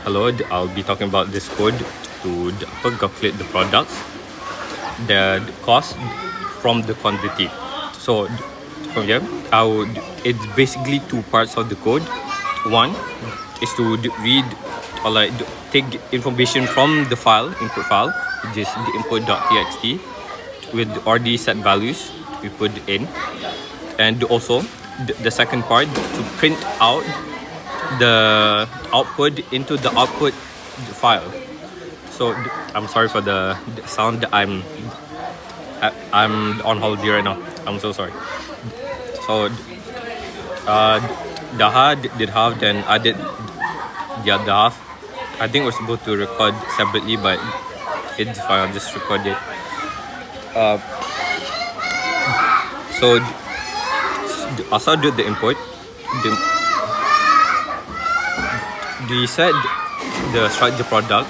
Hello, I'll be talking about this code to calculate the products, the cost from the quantity. So from here, it's basically two parts of the code. One is to read or take information from the input file, which is the input.txt with already set values we put in, and also the second part to print out the output into the output file. So I'm sorry for the sound. I'm on holiday right now. I'm so sorry. So Daha did half, then I did the other half. I think we're supposed to record separately, but it's fine. I'll just record it. So I'll start with the input. We set the structure product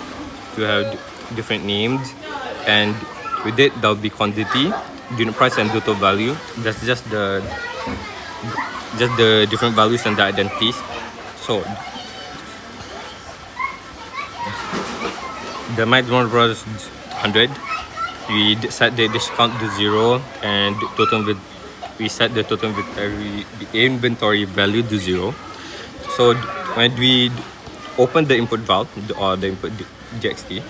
to have different names, and with it there'll be quantity, unit price, and total value. That's just the different values and the identities. So the maximum was 100. We set the discount to 0, and we set the total inventory value to 0. So when we open the input valve or the input txt,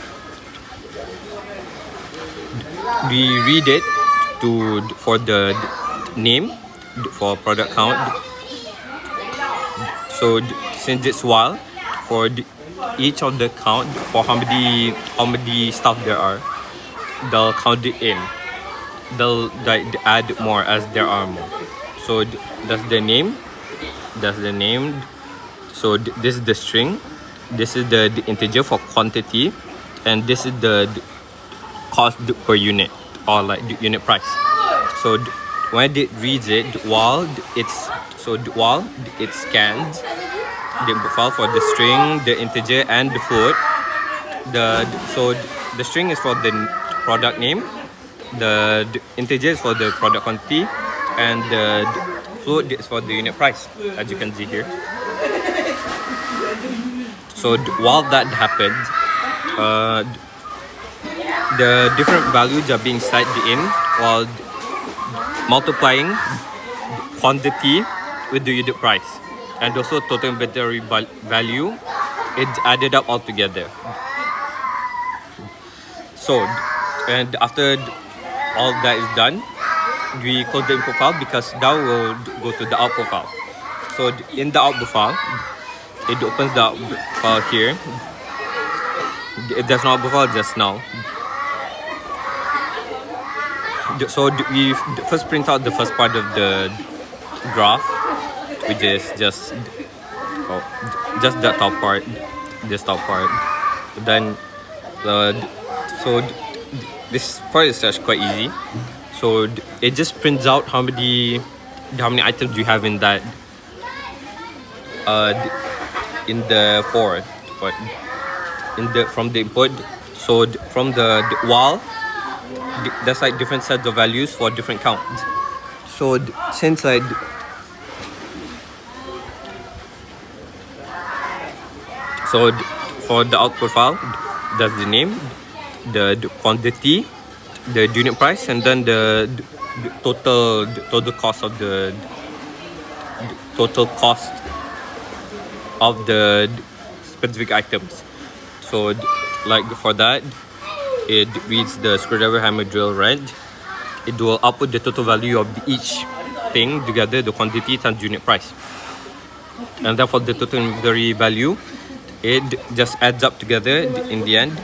we read it for the name, for product count. So since it's while, for each of the count, for how many stuff there are, they'll count it in. They'll add more as there are more. So that's the name. So this is the string. This is the integer for quantity, and this is the cost per unit, or the unit price. So when it reads it, while it scans the input file for the string, the integer, and the float. So the string is for the product name, the integer is for the product quantity, and the float is for the unit price, as you can see here. So while that happens, the different values are being set in while multiplying quantity with the unit price, and also total inventory value. It's added up all together. So, and after all that is done, we close the input file, because now we'll go to the output file. So in the output file, it opens the output file here. There's no output file just now. So we first print out the first part of the graph, which is just the top part, this top part. Then so this part is actually quite easy. So it just prints out how many items you have in that in the forward, but from the input. So from the wall, there's different sets of values for different counts. So since so for the output file, that's the name, the quantity, the unit price, and then the total cost of the specific items. So for that, it reads the screwdriver, hammer, drill, wrench. It will output the total value of each thing together, the quantity times unit price, and therefore the total inventory value, it just adds up together in the end.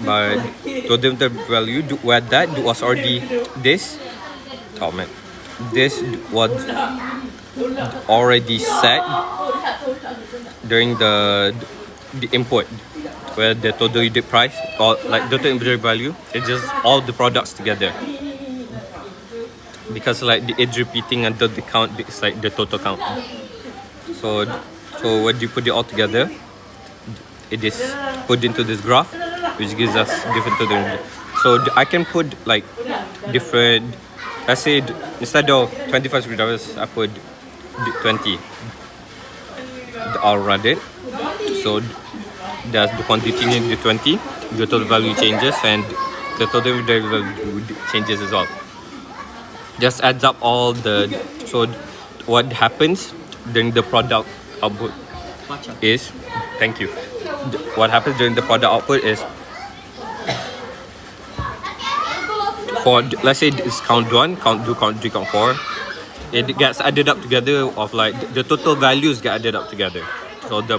But total inventory value, what that was already this. Oh man, this was already set during the input, where the total unit price, or total inventory value, it's just all the products together, because it's repeating until the count is the total count. So when you put it all together, it is put into this graph, which gives us different total inventory. So I can put different, let's say instead of 25 screwdrivers, I put 20. I'll run it. So there's the quantity into 20, the total value changes, and the total value changes as well. Just adds up all the, so what happens during the product output is, thank you. What happens during the product output is, for let's say it's count 1, count 2, count 3, count 4, it gets added up together of like the total values get added up together. So the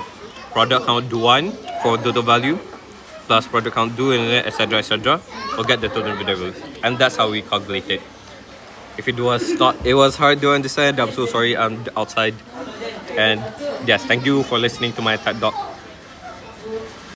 product count do 1 for total value plus product count do, and etc, will get the total value, and that's how we calculate it. If it was hard to understand, I'm so sorry. I'm outside. And yes, thank you for listening to my TED Talk.